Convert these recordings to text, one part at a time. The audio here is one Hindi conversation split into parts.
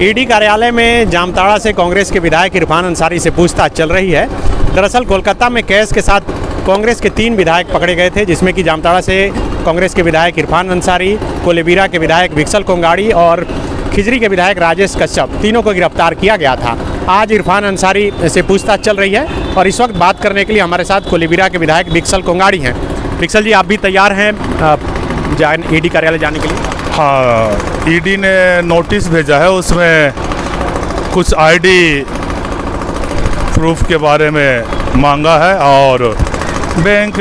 ईडी कार्यालय में जामताड़ा से कांग्रेस के विधायक इरफान अंसारी से पूछताछ चल रही है। दरअसल कोलकाता में कैश के साथ कांग्रेस के 3 विधायक पकड़े गए थे, जिसमें कि जामताड़ा से कांग्रेस के विधायक इरफान अंसारी, कोलेबिरा के विधायक विक्सल कोंगाड़ी और खिजरी के विधायक राजेश कश्यप, तीनों को गिरफ्तार किया गया था। आज इरफान अंसारी से पूछताछ चल रही है और इस वक्त बात करने के लिए हमारे साथ कोलेबिरा के विधायक विक्सल कोंगाड़ी हैं। विक्सल जी, आप भी तैयार हैं ईडी कार्यालय जाने के लिए? हाँ, ईडी ने नोटिस भेजा है, उसमें कुछ आईडी प्रूफ के बारे में मांगा है और बैंक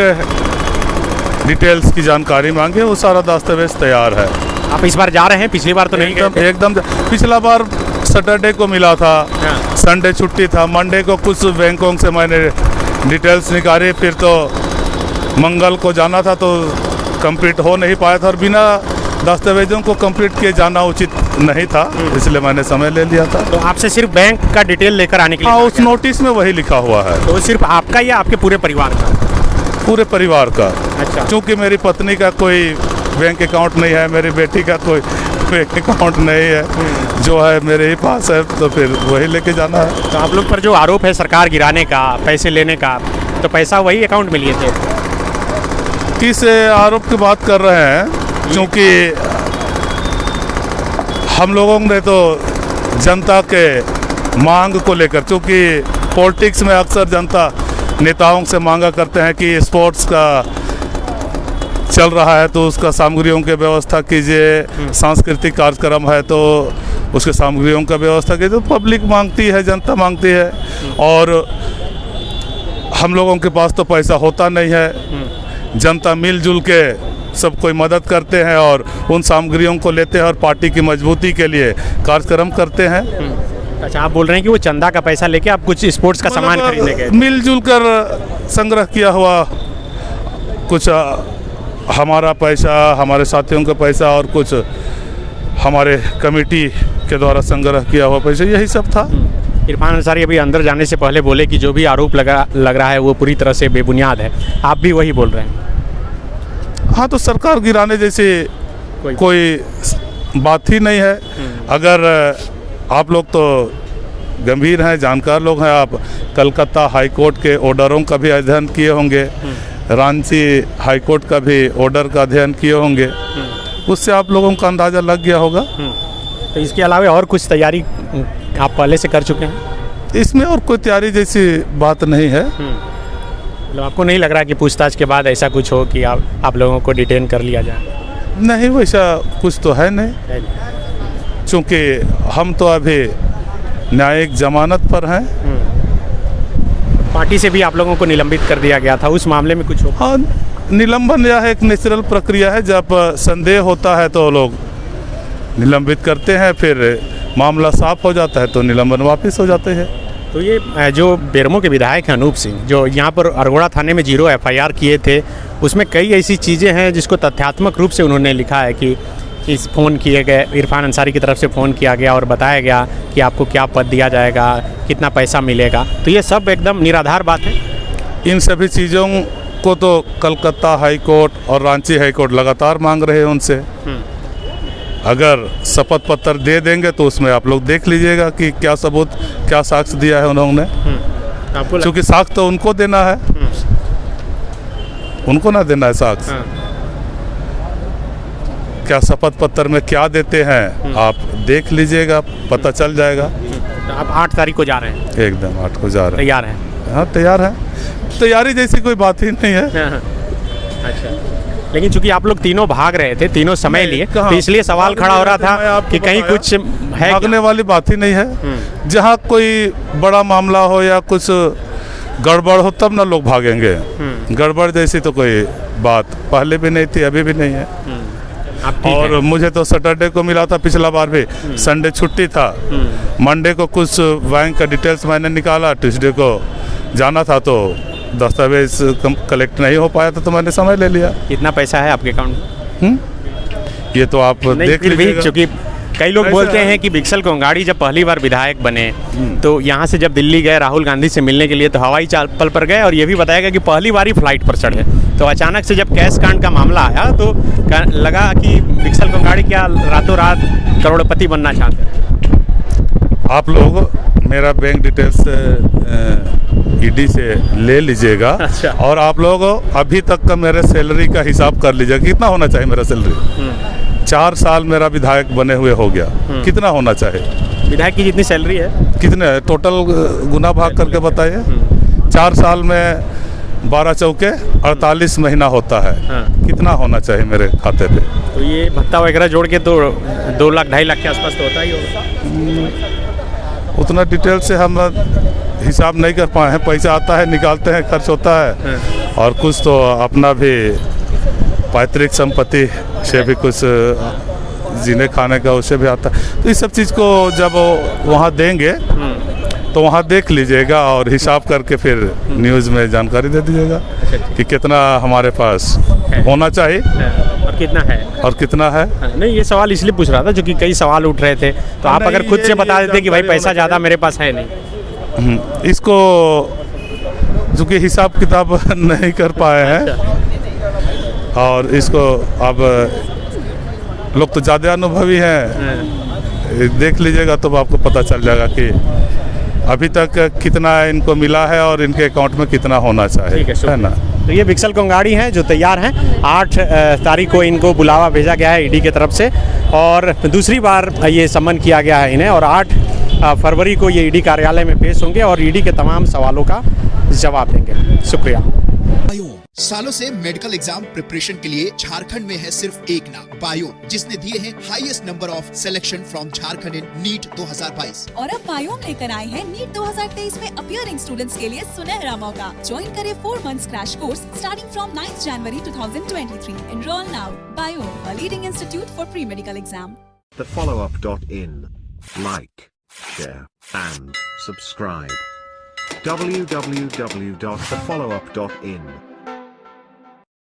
डिटेल्स की जानकारी मांगी है। वो सारा दस्तावेज तैयार है। आप इस बार जा रहे हैं? पिछली बार तो नहीं गए? एकदम पिछला बार सैटरडे को मिला था, संडे छुट्टी था, मंडे को कुछ बैंकों से मैंने डिटेल्स निकाली, फिर तो मंगल को जाना था तो कंप्लीट हो नहीं पाया था और बिना दस्तावेजों को कंप्लीट किए जाना उचित नहीं था, इसलिए मैंने समय ले लिया था। तो आपसे सिर्फ बैंक का डिटेल लेकर आने के लिए? हाँ, उस नोटिस में वही लिखा हुआ है। तो सिर्फ आपका या आपके पूरे परिवार का? पूरे परिवार का। अच्छा। क्योंकि मेरी पत्नी का कोई बैंक अकाउंट नहीं है, मेरी बेटी का कोई बैंक अकाउंट नहीं है, जो है मेरे ही पास है, तो फिर वही लेके जाना है। तो आप लोग पर जो आरोप है सरकार गिराने का, पैसे लेने का, तो पैसा वही अकाउंट में लिए थे? किस आरोप की बात कर रहे हैं? क्योंकि हम लोगों ने तो जनता के मांग को लेकर, क्योंकि पॉलिटिक्स में अक्सर जनता नेताओं से मांगा करते हैं कि स्पोर्ट्स का चल रहा है तो उसका सामग्रियों की व्यवस्था कीजिए, सांस्कृतिक कार्यक्रम है तो उसके सामग्रियों का व्यवस्था कीजिए। तो पब्लिक मांगती है, जनता मांगती है और हम लोगों के पास तो पैसा होता नहीं है। जनता मिलजुल के सब कोई मदद करते हैं और उन सामग्रियों को लेते हैं और पार्टी की मजबूती के लिए कार्यक्रम करते हैं। अच्छा, आप बोल रहे हैं कि वो चंदा का पैसा लेके आप कुछ स्पोर्ट्स का सामान खरीदने गए? मिलजुल कर संग्रह किया हुआ कुछ हमारा पैसा, हमारे साथियों का पैसा और कुछ हमारे कमेटी के द्वारा संग्रह किया हुआ पैसा, यही सब था। इरफान अंसारी अभी अंदर जाने से पहले बोले कि जो भी आरोप लग रहा है वो पूरी तरह से बेबुनियाद है। आप भी वही बोल रहे हैं? हाँ, तो सरकार गिराने जैसे कोई बात ही नहीं है। अगर आप लोग तो गंभीर हैं, जानकार लोग हैं, आप कलकत्ता हाई कोर्ट के ऑर्डरों का भी अध्ययन किए होंगे, रांची हाई कोर्ट का भी ऑर्डर का अध्ययन किए होंगे, उससे आप लोगों का अंदाज़ा लग गया होगा। तो इसके अलावा और कुछ तैयारी आप पहले से कर चुके हैं? इसमें और कोई तैयारी जैसी बात नहीं है। मतलब आपको नहीं लग रहा कि पूछताछ के बाद ऐसा कुछ हो कि आप लोगों को डिटेन कर लिया जाए? नहीं, वैसा कुछ तो है नहीं, क्योंकि हम तो अभी न्यायिक जमानत पर हैं। पार्टी से भी आप लोगों को निलंबित कर दिया गया था, उस मामले में कुछ हो? हाँ, निलंबन यह एक नेचुरल प्रक्रिया है। जब संदेह होता है तो लोग निलंबित करते हैं, फिर मामला साफ हो जाता है तो निलंबन वापस हो जाते हैं। तो ये जो बेरमो के विधायक हैं अनूप सिंह, जो यहाँ पर अरगोड़ा थाने में 0 FIR किए थे, उसमें कई ऐसी चीज़ें हैं जिसको तथ्यात्मक रूप से उन्होंने लिखा है कि इस फ़ोन किए गए, इरफान अंसारी की तरफ से फ़ोन किया गया और बताया गया कि आपको क्या पद दिया जाएगा, कितना पैसा मिलेगा। तो ये सब एकदम निराधार बात है। इन सभी चीज़ों को तो कलकत्ता हाई कोर्ट और रांची हाई कोर्ट लगातार मांग रहे हैं उनसे। अगर शपथ पत्र दे देंगे तो उसमें आप लोग देख लीजिएगा कि क्या सबूत, क्या साक्ष्य दिया है उन्होंने। क्योंकि साक्ष्य तो उनको देना है, उनको ना देना है साक्ष्य। क्या शपथ पत्र में क्या देते हैं आप देख लीजिएगा, पता चल जाएगा। तो आप 8 तारीख को जा रहे हैं? एकदम 8 को जा रहे हैं। तैयार हैं? हाँ, तैयार हैं। तैयारी जैसी कोई बात ही नहीं है। अच्छा, लेकिन चूंकि आप लोग तीनों भाग रहे थे, तीनों समय लिए, तो इसलिए सवाल खड़ा हो रहा था कि कहीं कुछ है। भागने वाली बात ही नहीं है। जहाँ कोई बड़ा मामला हो या कुछ गड़बड़ हो तब ना लोग भागेंगे। गड़बड़ जैसी तो कोई बात पहले भी नहीं थी, अभी भी नहीं है। और मुझे तो सैटरडे को मिला था, पिछला बार भी संडे छुट्टी था। मंडे को कुछ बैंक का डिटेल्स मैंने निकाला, ट्यूसडे को जाना था तो दस्तावेज कलेक्ट नहीं हो पाया था तो मैंने समय ले लिया। कितना पैसा है आपके अकाउंट में? ये तो आप देख लीजिएगा। क्योंकि कई लोग बोलते हैं कि विक्सल कोंगाड़ी जब पहली बार विधायक बने तो यहाँ से जब दिल्ली गए राहुल गांधी से मिलने के लिए तो हवाई चप्पल पर गए, और ये भी बताया गया कि पहली बार ही फ्लाइट पर चढ़े। तो अचानक से जब कैश कांड का मामला आया तो लगा कि विक्सल कोंगाड़ी क्या रातों रात करोड़पति बनना चाहते हैं? आप लोग मेरा बैंक डिटेल्स ईडी से ले लीजिएगा। अच्छा। और आप लोग अभी तक का मेरे सैलरी का हिसाब कर लीजिएगा, कितना होना चाहिए मेरा सैलरी। 4 साल मेरा विधायक बने हुए हो गया, कितना होना चाहिए? विधायक की जितनी सैलरी है कितने टोटल गुना भाग करके बताइए। 4 साल में 12 चौके 48 महीना होता है। हाँ। कितना होना चाहिए मेरे खाते पे? तो ये भत्ता वगैरह जोड़ के तो 2 लाख 2.5 लाख के आसपास तो होता ही होगा। उतना डिटेल से हम हिसाब नहीं कर पाए हैं। पैसा आता है, निकालते हैं, खर्च होता है। और कुछ तो अपना भी पैतृक संपत्ति से भी कुछ जीने खाने का उससे भी आता है। तो इस सब चीज़ को जब वहाँ देंगे तो वहाँ देख लीजिएगा और हिसाब करके फिर न्यूज़ में जानकारी दे दीजिएगा कि कितना हमारे पास होना चाहिए और कितना है। और कितना है। नहीं, ये सवाल इसलिए पूछ रहा था क्योंकि कई सवाल उठ रहे थे, तो आप अगर खुद से बता देते कि भाई पैसा ज़्यादा मेरे पास है नहीं। इसको चूँकि हिसाब किताब नहीं कर पाए हैं और इसको अब लोग तो ज़्यादा अनुभवी हैं, देख लीजिएगा तो आपको पता चल जाएगा कि अभी तक कितना इनको मिला है और इनके अकाउंट में कितना होना चाहिए, है ना। तो ये विक्सल कोंगाड़ी हैं जो तैयार हैं। 8 तारीख को इनको बुलावा भेजा गया है ईडी की तरफ से और दूसरी बार ये सम्मन किया गया है इन्हें, और 8 फरवरी को ये ईडी कार्यालय में पेश होंगे और ईडी के तमाम सवालों का जवाब देंगे। शुक्रिया। सालों से मेडिकल एग्जाम प्रिपरेशन के लिए झारखंड में है सिर्फ एक नाम, बायोम, जिसने दिए हैं highest number of selection from Jharkhand in NEET 2022। और अब बायोम लेकर आए हैं नीट 2023 में अपीयरिंग स्टूडेंट्स के लिए सुनहरा मौका। ज्वाइन करें 4 months crash course starting from 9 January 2023। Enroll now. Biome, a leading institute for pre-medical exam. thefollowup.in. Like, share, and subscribe. www.thefollowup.in